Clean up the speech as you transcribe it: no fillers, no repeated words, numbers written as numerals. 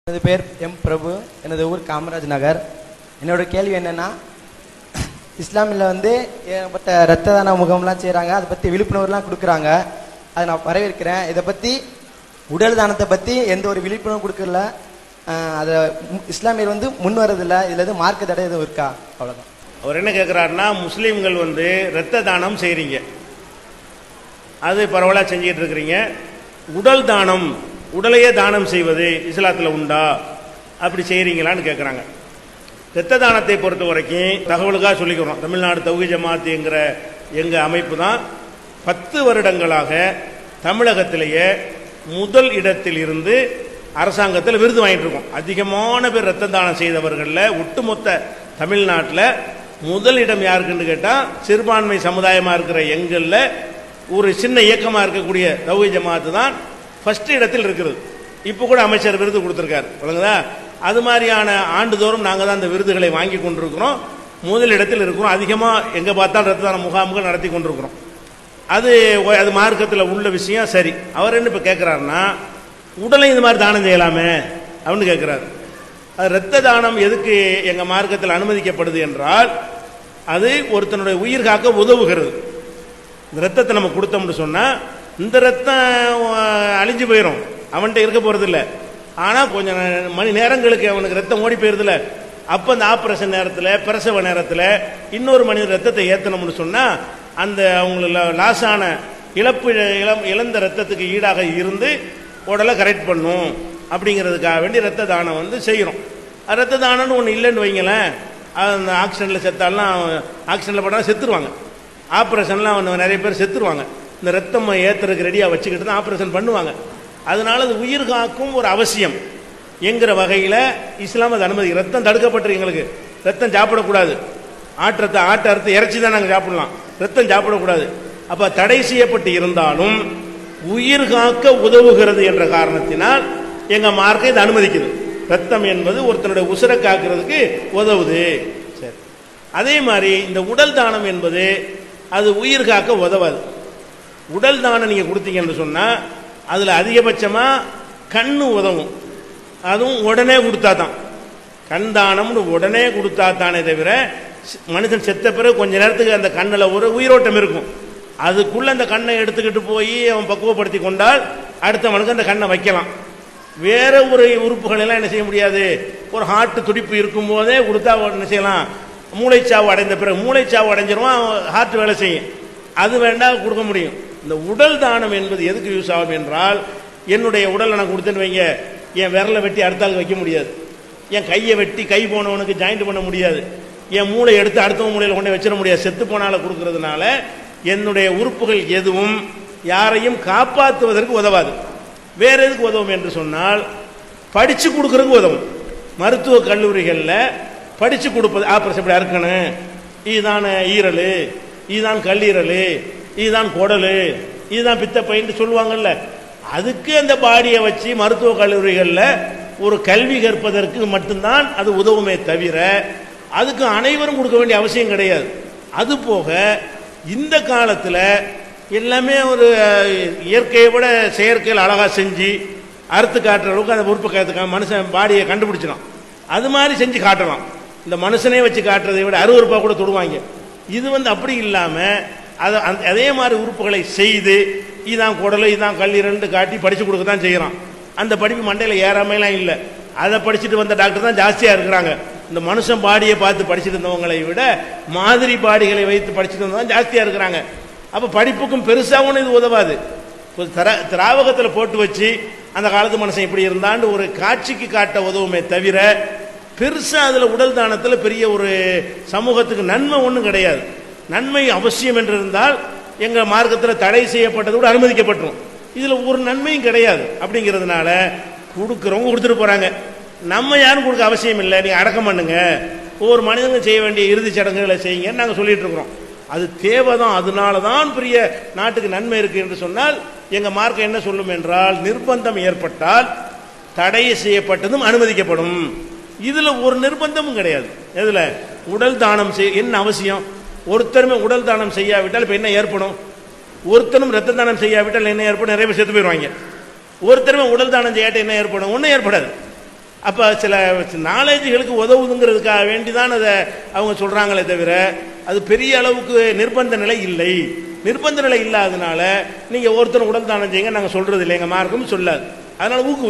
எனது பேர் எம் பிரபு. எனது ஊர் காமராஜ் நகர். என்னோட கேள்வி என்னென்னா, இஸ்லாமில் ஏகப்பட்ட ரத்த தான முகாம்லாம் செய்கிறாங்க, அதை பற்றி விழிப்புணர்வுலாம் கொடுக்குறாங்க. அதை நான் வரவேற்கிறேன். இதை பற்றி உடல் தானத்தை பற்றி எந்த ஒரு விழிப்புணர்வு கொடுக்கல. அதை இஸ்லாமியர் முன் வரதில்லை. இதில் மார்க்க தடை எதுவும் இருக்கா? அவ்வளோதான். அவர் என்ன கேட்குறாருன்னா, முஸ்லீம்கள் ரத்த தானம் செய்கிறீங்க, அது பரவலாக செஞ்சிட்டு இருக்கிறீங்க. உடல் தானம், உடலையே தானம் செய்வது இஸ்லாத்தில் உண்டா, அப்படி செய்கிறீங்களான்னு கேட்குறாங்க. இரத்த தானத்தை பொறுத்த வரைக்கும் தகவலுக்காக சொல்லிக்கிறோம், தமிழ்நாடு தௌஹீத் ஜமாத் என்கிற எங்கள் அமைப்பு தான் 10 வருடங்களாக தமிழகத்திலேயே முதல் இடத்தில் இருந்து அரசாங்கத்தில் விருது வாங்கிட்டு இருக்கோம். அதிகமான பேர் ரத்த தானம் செய்தவர்களில் ஒட்டுமொத்த தமிழ்நாட்டில் முதல் இடம் யாருக்குன்னு கேட்டால், சிறுபான்மை சமுதாயமாக இருக்கிற எங்களில் ஒரு சின்ன இயக்கமாக இருக்கக்கூடிய தௌஹீத் ஜமாத் தான் ஃபர்ஸ்ட் இடத்தில் இருக்கிறது. இப்போ கூட அமைச்சர் விருது கொடுத்துருக்காரு, வழங்குதா? அது மாதிரியான ஆண்டுதோறும் நாங்கள் தான் அந்த விருதுகளை வாங்கி கொண்டிருக்கிறோம், முதல் இடத்தில் இருக்கிறோம். அதிகமாக எங்கே பார்த்தாலும் ரத்த தான முகாம்கள் நடத்தி கொண்டிருக்கிறோம். அது மார்க்கத்தில் உள்ள விஷயம். சரி, அவர் என்ன இப்போ கேட்குறாருன்னா, உடலை இது மாதிரி தானம் செய்யலாமே அப்படின்னு கேட்குறாரு. அது இரத்த தானம் எதுக்கு எங்கள் மார்க்கத்தில் அனுமதிக்கப்படுது என்றால், அது ஒருத்தனுடைய உயிர் காக்க உதவுகிறது. இந்த ரத்தத்தை நம்ம கொடுத்தோம்னு சொன்னால், இந்த ரத்தம் அழிஞ்சு போயிடும், அவன்கிட்ட இருக்க போகிறதில்ல. ஆனால் கொஞ்சம் மணி நேரங்களுக்கு அவனுக்கு ரத்தம் ஓடி போயிருதில்ல, அப்போ அந்த ஆப்ரேஷன் நேரத்தில், பிரசவ நேரத்தில் இன்னொரு மனித ரத்தத்தை ஏற்றணும்னு சொன்னால், அந்த அவங்கள லாஸான இழந்த ரத்தத்துக்கு ஈடாக இருந்து உடலை கரெக்ட் பண்ணும் அப்படிங்கிறதுக்காக வேண்டி ரத்த தானம் செய்கிறோம். ரத்த தானம்னு ஒன்று இல்லைன்னு வைங்களேன், அந்த ஆக்சிடென்ட்டில் செத்தாலாம், ஆக்சிடென்ட்டில் போட்டாலும் செத்துருவாங்க, ஆப்ரேஷன்லாம் நிறைய பேர் செத்துருவாங்க. இந்த ரத்தம் ஏற்றுறதுக்கு ரெடியாக வச்சுக்கிட்டு தான் ஆப்ரேஷன் பண்ணுவாங்க. அதனால அது உயிர் காக்கும் ஒரு அவசியம் என்கிற வகையில் இஸ்லாம் அது அனுமதி. ரத்தம் தடுக்கப்பட்டிருக்கு, எங்களுக்கு ரத்தம் சாப்பிடக்கூடாது. ஆட்டை அறுத்து இறைச்சி தான் நாங்கள் சாப்பிடலாம், ரத்தம் சாப்பிடக்கூடாது. அப்போ தடை செய்யப்பட்டு இருந்தாலும் உயிர் காக்க உதவுகிறது என்ற காரணத்தினால் எங்கள் மார்க்கம் இதை அனுமதிக்குது. ரத்தம் என்பது ஒருத்தனுடைய உசுரை காக்கிறதுக்கு உதவுது. சரி, அதே மாதிரி இந்த உடல் தானம் என்பது அது உயிர் காக்க உதவாது. உடல் தானம் நீங்கள் கொடுத்தீங்கன்னு சொன்னால், அதில் அதிகபட்சமாக கண்ணு உதவும். அதுவும் உடனே கொடுத்தா தான். கண் தானம்னு உடனே கொடுத்தா தானே தவிர, மனுஷன் செத்த பிறகு கொஞ்ச நேரத்துக்கு அந்த கண்ணில் ஒரு உயிரோட்டம் இருக்கும். அதுக்குள்ளே அந்த கண்ணை எடுத்துக்கிட்டு போய் அவன் பக்குவப்படுத்தி கொண்டால் அடுத்தவனுக்கு அந்த கண்ணை வைக்கலாம். வேற ஒரு உறுப்புகள் எல்லாம் என்ன செய்ய முடியாது. ஒரு ஹார்ட் துடிப்பு இருக்கும் போதே கொடுத்தா என்ன செய்யலாம், மூளைச்சாவு அடைந்த பிறகு, மூளைச்சாவு அடைஞ்சிருவான், ஹார்ட் வேலை செய்யும், அது வேண்டாம் கொடுக்க முடியும். இந்த உடல் தானம் என்பது எதுக்கு யூஸ் ஆகும் என்றால், என்னுடைய உடலை நான் கொடுத்தேன்னு வைங்க, என் விரலை வெட்டி அடுத்தாளுக்கு வைக்க முடியாது, என் கையை வெட்டி கை போனவனுக்கு ஜாயிண்ட் பண்ண முடியாது, என் மூளை எடுத்து அடுத்தவங்க மூளையில் கொண்டு வச்சிட முடியாது. செத்து போனால கொடுக்கறதுனால என்னுடைய உறுப்புகள் எதுவும் யாரையும் காப்பாற்றுவதற்கு உதவாது. வேற எதுக்கு உதவும் என்று சொன்னால், படித்து கொடுக்கறதுக்கு உதவும். மருத்துவ கல்லூரிகளில் படித்து கொடுப்பது, ஆப்ரேஷன் இப்படி அறுக்கணும், இதுதான் ஈரல், இதுதான் கல்லீரல், இதுதான் குடல், இதுதான் பித்தப்பைன்னு சொல்லுவாங்கல்ல, அதுக்கு அந்த பாடியை வச்சு மருத்துவ கல்லூரிகளில் ஒரு கல்வி கற்பதற்கு மட்டும்தான் அது உதவுமே தவிர, அதுக்கு அனைவரும் கொடுக்க வேண்டிய அவசியம் கிடையாது. அது போக இந்த காலத்தில் எல்லாமே ஒரு இயற்கையை விட செயற்கையில் அழகாக செஞ்சு அறுத்து காட்டுற அளவுக்கு அந்த உறுப்பு காத்துக்காக மனுஷன் பாடியை கண்டுபிடிச்சிடும். அது மாதிரி செஞ்சு காட்டலாம். இந்த மனுஷனே வச்சு காட்டுறதை விட அருவருப்பாக கூட தொடுவாங்க. இது அப்படி இல்லாமல் அதே மாதிரி உறுப்புகளை செய்து இதான் குடலை இதான் கல்லீரல்னு காட்டி படித்து கொடுக்க தான் செய்கிறான். அந்த படிப்பு மண்டையில் ஏறாமையெல்லாம் இல்லை. அதை படிச்சுட்டு வந்த டாக்டர் தான் ஜாஸ்தியாக இருக்கிறாங்க. இந்த மனுஷன் பாடியை பார்த்து படிச்சுட்டு இருந்தவங்களை விட மாதிரி பாடிகளை வைத்து படிச்சுட்டு வந்தவங்க தான் ஜாஸ்தியாக இருக்கிறாங்க. அப்போ படிப்புக்கும் பெருசாகவும் இது உதவாது. திராவகத்தில் போட்டு வச்சு அந்த காலத்து மனுஷன் இப்படி இருந்தான்னு ஒரு காட்சிக்கு காட்ட உதவுமே தவிர, பெருசாக அதில் உடல் தானத்தில் பெரிய ஒரு சமூகத்துக்கு நன்மை ஒன்றும் கிடையாது. நன்மை அவசியம் என்று இருந்தால் எங்கள் மார்க்கத்தில் தடை செய்யப்பட்டது கூட அனுமதிக்கப்பட்டுரும். இதில் ஒரு நன்மையும் கிடையாது. அப்படிங்கிறதுனால கொடுக்குறவங்க கொடுத்துட்டு போகிறாங்க, நம்ம யாரும் கொடுக்க அவசியம் இல்லை, நீங்கள் அடக்கம் பண்ணுங்க, ஒவ்வொரு மனிதனும் செய்ய வேண்டிய இறுதி சடங்குகளை செய்யுங்கன்னு நாங்கள் சொல்லிட்டு இருக்கிறோம். அது தேவைதான். அதனால தான் பெரிய நாட்டுக்கு நன்மை இருக்குது என்று சொன்னால், எங்கள் மார்க்கம் என்ன சொல்லும் என்றால், நிர்பந்தம் ஏற்பட்டால் தடை செய்யப்பட்டதும் அனுமதிக்கப்படும். இதில் ஒரு நிர்பந்தமும் கிடையாது. எதில் உடல் தானம் செய்ய என்ன அவசியம்? ஒருத்தருமே உடல் தானம் செய்யாவிட்டால் இப்போ என்ன ஏற்படும்? ஒருத்தரும் ரத்த தானம் செய்யாவிட்டால் என்ன ஏற்படும்? நிறைய பேர் செத்து போயிடுவாங்க. ஒருத்தருமே உடல் தானம் செய்யாட்ட என்ன ஏற்படும்? ஒன்றும் ஏற்படாது. அப்போ சில நாலேஜுகளுக்கு உதவுதுங்கிறதுக்காக வேண்டிதான் அதை அவங்க சொல்கிறாங்களே தவிர அது பெரிய அளவுக்கு நிர்பந்த நிலை இல்லை. நிர்பந்த நிலை இல்லாதனால நீங்கள் ஒருத்தர் உடல் தானம் செய்யுங்க நாங்கள் சொல்கிறது இல்லை, எங்கள் மார்க்கும் சொல்லாது. அதனால் ஊக்கு